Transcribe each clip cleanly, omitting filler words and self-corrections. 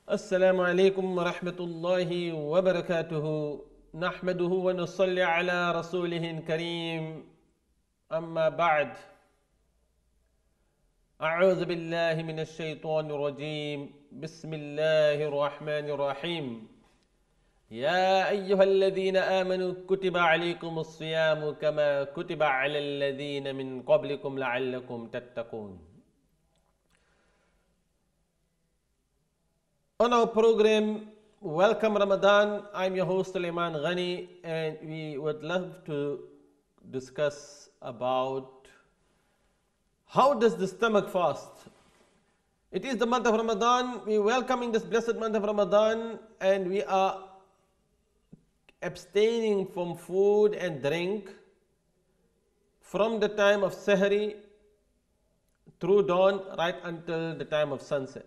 السلام عليكم ورحمة الله وبركاته. نحمده ونصلي على رسوله الكريم. أما بعد، أعوذ بالله من الشيطان الرجيم. بسم الله الرحمن الرحيم. يا أيها الذين آمنوا كتب عليكم الصيام كما كتب على الذين من قبلكم لعلكم تتقون. On our program, Welcome Ramadan, I'm your host Sulaiman Ghani, and we would love to discuss about how does the stomach fast. It is the month of Ramadan, we are welcoming this blessed month of Ramadan, and we are abstaining from food and drink from the time of Sahri through dawn right until the time of sunset.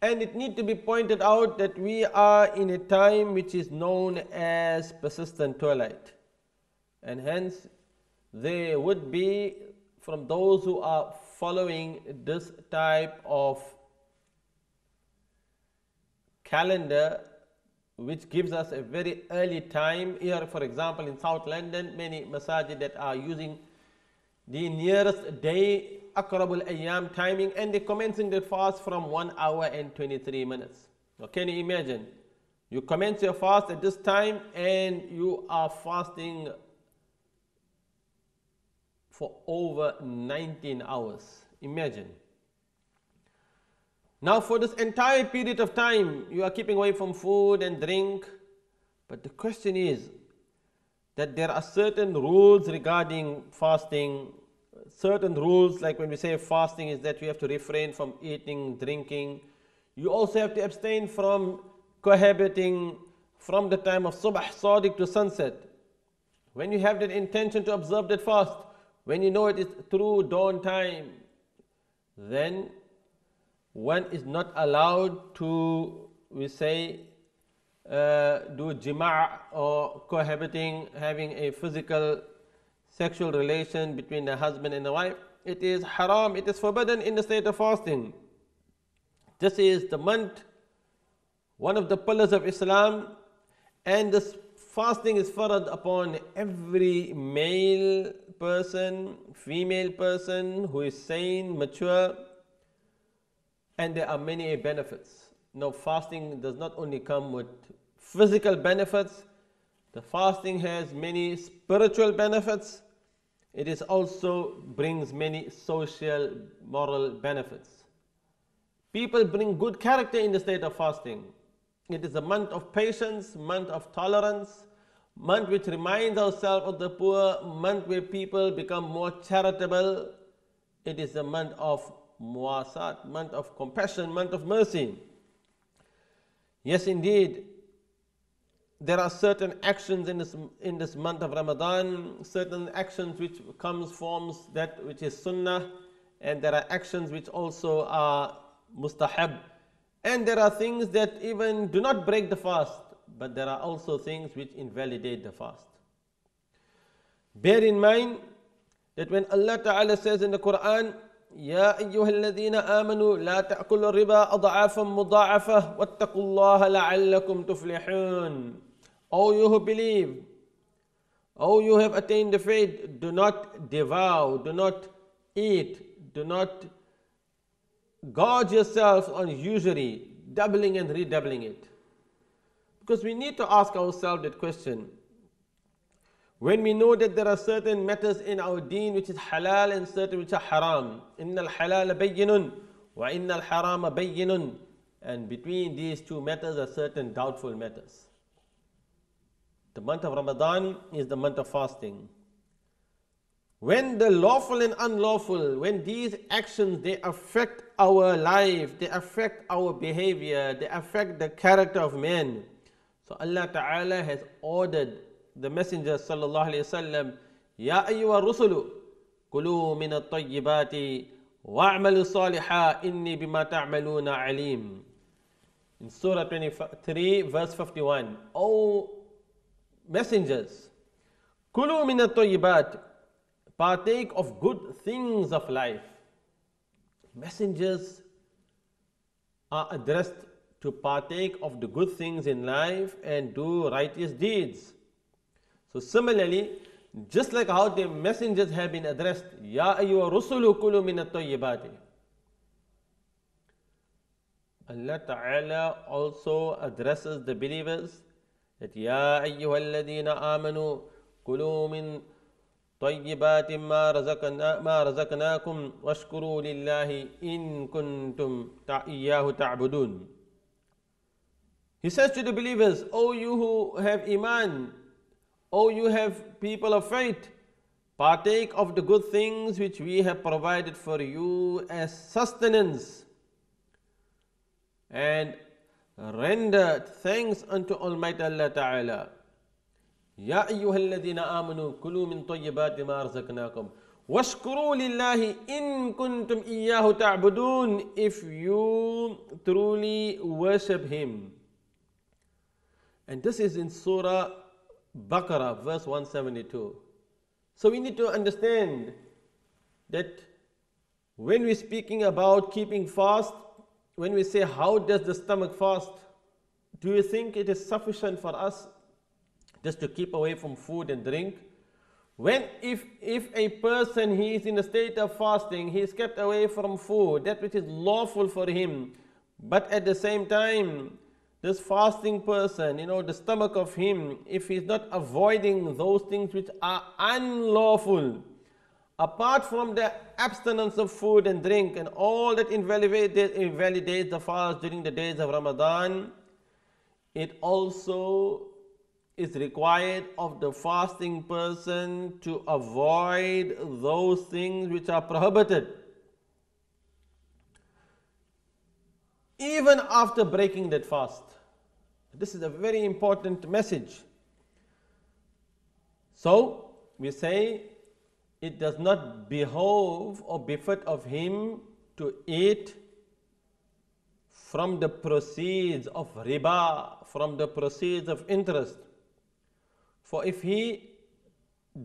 And it needs to be pointed out that we are in a time which is known as persistent twilight. And hence, there would be, from those who are following this type of calendar, which gives us a very early time. Here, for example, in South London, many masajid that are using the nearest day Aqrabul Ayyam timing, and they're commencing the fast from 1 hour and 23 minutes. Now, can you imagine? You commence your fast at this time and you are fasting for over 19 hours. Imagine. Now, for this entire period of time, you are keeping away from food and drink. But the question is that there are certain rules regarding fasting. Certain rules, like when we say fasting, is that you have to refrain from eating, drinking. You also have to abstain from cohabiting from the time of Subh Sadiq to sunset. When you have that intention to observe that fast, when you know it is through dawn time, then one is not allowed to, we say, do jima' or cohabiting, having a physical sexual relation between the husband and the wife. It is haram, it is forbidden in the state of fasting. This is the month, one of the pillars of Islam, and this fasting is farad upon every male person, female person who is sane, mature, and there are many benefits. Now, fasting does not only come with physical benefits, the fasting has many spiritual benefits. It is also brings many social, moral benefits. People bring good character in the state of fasting. It is a month of patience, month of tolerance, month which reminds ourselves of the poor, month where people become more charitable. It is a month of muwasat, month of compassion, month of mercy. Yes, indeed, there are certain actions in this month of Ramadan, certain actions which forms that which is sunnah, and there are actions which also are mustahab, and there are things that even do not break the fast, but there are also things which invalidate the fast. Bear in mind that when Allah Ta'ala says in the Quran, يا أيها الذين آمنوا لا تأكلوا الربا أضعافا مضاعفة واتقوا الله لعلكم تفلحون. O you who believe, O you have attained the faith, do not devour, do not eat, do not gorge yourselves on usury, doubling and redoubling it. Because we need to ask ourselves that question. When we know that there are certain matters in our deen which is halal and certain which are haram, innal halal bayyinun wa innal harama bayyinun, and between these two matters are certain doubtful matters. The month of Ramadan is the month of fasting. When the lawful and unlawful, when these actions, they affect our life, they affect our behavior, they affect the character of men. So Allah Ta'ala has ordered the Messenger Sallallahu Alaihi Wasallam, Ya ayyuha rusulu, kulu min at-tayyibati wa'amalu salihah inni bima ta'maluna alim. In Surah 23, verse 51. O messengers, kulu min at-tayyibat, partake of good things of life. Messengers are addressed to partake of the good things in life and do righteous deeds. So similarly, just like how the messengers have been addressed, Ya ayyuha rusulu kulu min at-tayyibati. Allah Ta'ala also addresses the believers that Ya ayyuha alladhina amanu kulu min طيبات ما رزقناكم واشكروا لله إن كنتم إياه تعبدون. He says to the believers, O you who have iman, O you have people of faith, partake of the good things which we have provided for you as sustenance, and render thanks unto Almighty Allah Ta'ala. Ya ayyuhalladhina amanu kulu min tayyibati ma razaqnakum washkuru lillahi in kuntum iyyahu ta'budun, if you truly worship Him. And this is in Surah Baqarah, verse 172. So we need to understand that when we're speaking about keeping fast, when we say how does the stomach fast, do you think it is sufficient for us just to keep away from food and drink? When if a person, he is in a state of fasting, he is kept away from food, that which is lawful for him, but at the same time, this fasting person, the stomach of him, if he is not avoiding those things which are unlawful, apart from the abstinence of food and drink and all that invalidates the fast during the days of Ramadan, it also is required of the fasting person to avoid those things which are prohibited, even after breaking that fast. This is a very important message. So we say it does not behove or befit of him to eat from the proceeds of riba, from the proceeds of interest. For if he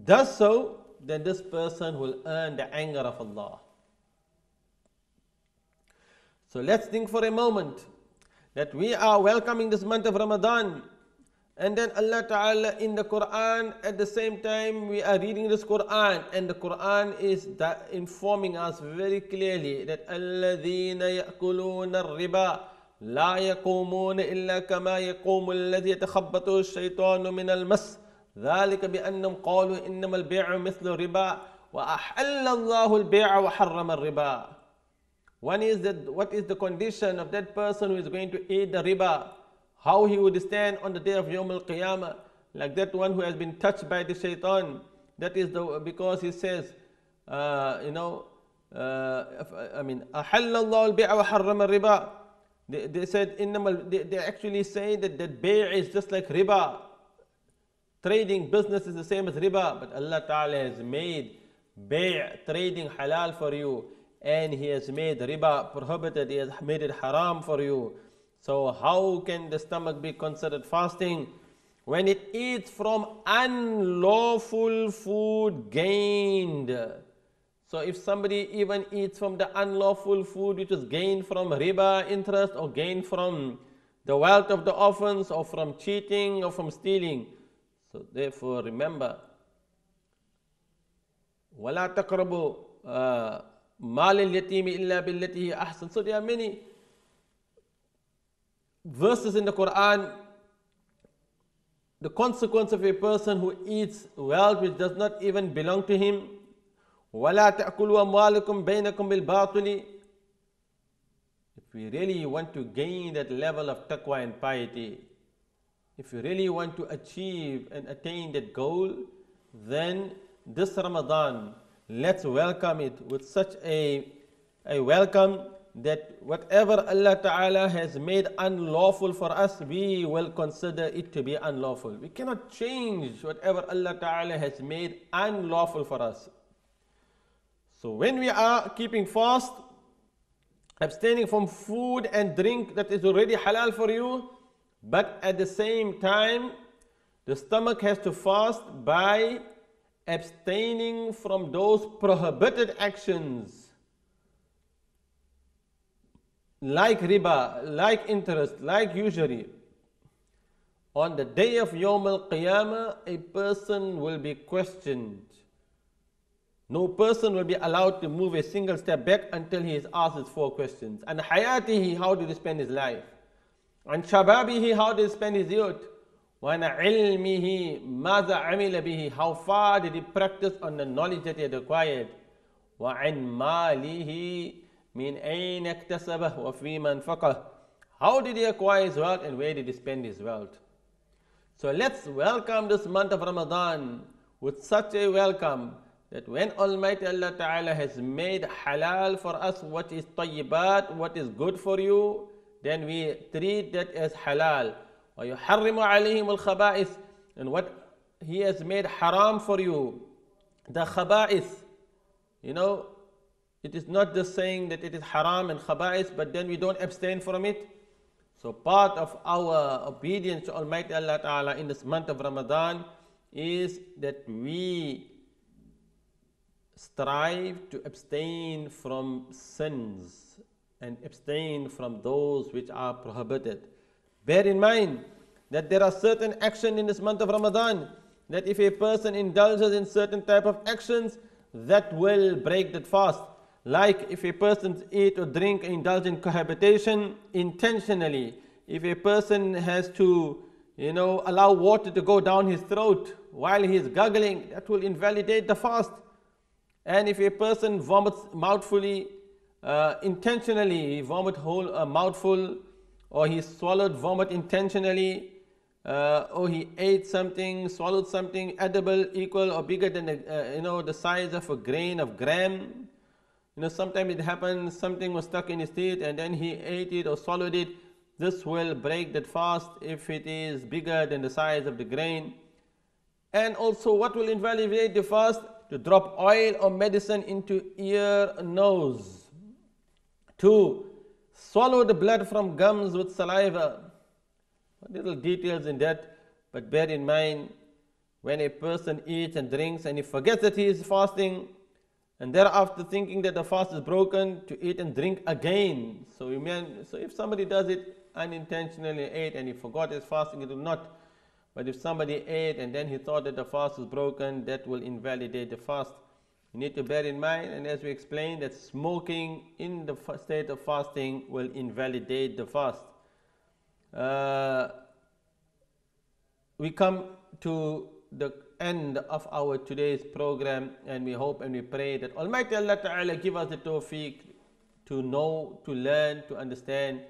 does so, then this person will earn the anger of Allah. So let's think for a moment that we are welcoming this month of Ramadan, and then Allah Ta'ala in the Quran, at the same time we are reading this Quran, and the Quran is informing us very clearly that الَّذِينَ يَأْكُلُونَ الرِّبَا لَا يَقُومُونَ إِلَّا كَمَا يَقُومُ الَّذِي يَتَخَبَّطُهُ الشَّيْطَانُ مِنَ الْمَسِّ ذَلِكَ بِأَنَّهُمْ قَالُوا إِنَّمَا الْبَيْعُ مِثْلُ الرِّبَا وَأَحَلَّ اللَّهُ الْبَيْعَ وَحَرَّمَ الرِّبَا. One is that what is the condition of that person who is going to eat the riba, how he would stand on the day of Yawm al-Qiyamah, like that one who has been touched by the shaitan. That is because he says, أَحَلَّ اللَّهُ الْبَيْعَ وَحَرَّمَ الرِّبَا. They said, they actually say that bay' is just like riba. Trading business is the same as riba, but Allah Ta'ala has made bay' trading halal for you, and He has made riba prohibited, He has made it haram for you. So how can the stomach be considered fasting when it eats from unlawful food gained? So if somebody even eats from the unlawful food which is gained from riba interest, or gained from the wealth of the orphans, or from cheating, or from stealing, so therefore remember, وَلَا تَقْرَبُوا مَالِ الْيَتِيمِ إِلَّا بِالَّتِي هِيَ أَحْسَنُ. So there are many verses in the Quran. The consequence of a person who eats wealth which does not even belong to him. وَلَا تَأْكُلُوا أَمْوَالَكُمْ بَيْنَكُمْ بِالْبَاطِلِ. If we really want to gain that level of taqwa and piety, if you really want to achieve and attain that goal, then this Ramadan, let's welcome it with such a welcome that whatever Allah Ta'ala has made unlawful for us, we will consider it to be unlawful. We cannot change whatever Allah Ta'ala has made unlawful for us. So when we are keeping fast, abstaining from food and drink that is already halal for you, but at the same time, the stomach has to fast by abstaining from those prohibited actions, like riba, like interest, like usury. On the day of Yawm al-Qiyamah, a person will be questioned. No person will be allowed to move a single step back until he is asked his 4 questions. And hayatihi, how did he spend his life? And shababihi, how did he spend his youth? وَعَنْ عِلْمِهِ مَاذَا عَمِلَ بِهِ, how far did he practice on the knowledge that he had acquired? وَعَنْ مَالِهِ مِنْ أَيْنَ اكْتَسَبَهُ وَفِي مَنْفَقَهُ, how did he acquire his wealth and where did he spend his wealth? So let's welcome this month of Ramadan with such a welcome that when Almighty Allah Ta'ala has made halal for us what is tayyibat, what is good for you, then we treat that as halal. وَيُحَرِّمُ عَلَيْهِمُ الْخَبَائِثِ, and what He has made haram for you, the khaba'ith. You know, it is not just saying that it is haram and khaba'ith, but then we don't abstain from it. So part of our obedience to Almighty Allah Ta'ala in this month of Ramadan is that we strive to abstain from sins and abstain from those which are prohibited. Bear in mind that there are certain actions in this month of Ramadan that if a person indulges in certain type of actions, that will break that fast. Like if a person eat or drink or indulge in cohabitation intentionally, if a person has to, allow water to go down his throat while he is gargling, that will invalidate the fast. And if a person vomits mouthfully, intentionally, he vomit whole mouthful, or he swallowed vomit intentionally, or he ate something, swallowed something edible equal or bigger than the size of a grain of gram. Sometimes it happens, something was stuck in his teeth and then he ate it or swallowed it. This will break that fast if it is bigger than the size of the grain. And also, what will invalidate the fast? To drop oil or medicine into ear or nose. 2. Swallow the blood from gums with saliva. Little details in that, but bear in mind, when a person eats and drinks and he forgets that he is fasting, and thereafter thinking that the fast is broken, to eat and drink again. So if somebody does it unintentionally, ate and he forgot his fasting, it will not. But if somebody ate and then he thought that the fast is broken, that will invalidate the fast. You need to bear in mind, and as we explained, that smoking in the state of fasting will invalidate the fast. We come to the end of our today's program, and we hope and we pray that Almighty Allah Ta'ala give us the tawfiq to know, to learn, to understand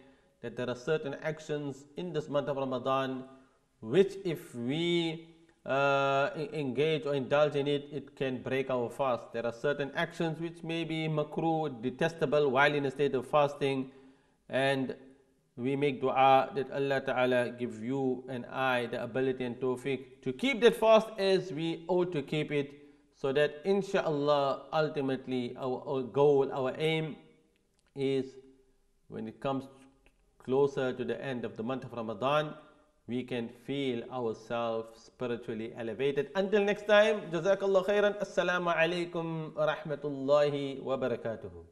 that there are certain actions in this month of Ramadan which if we engage or indulge in it, it can break our fast. There are certain actions which may be makruh, detestable while in a state of fasting, and we make dua that Allah Ta'ala give you and I the ability and tawfiq to keep that fast as we ought to keep it, so that inshaAllah ultimately our goal, our aim is when it comes closer to the end of the month of Ramadan, we can feel ourselves spiritually elevated. Until next time, Jazakallah khairan. Assalamu alaikum wa rahmatullahi wa barakatuhu.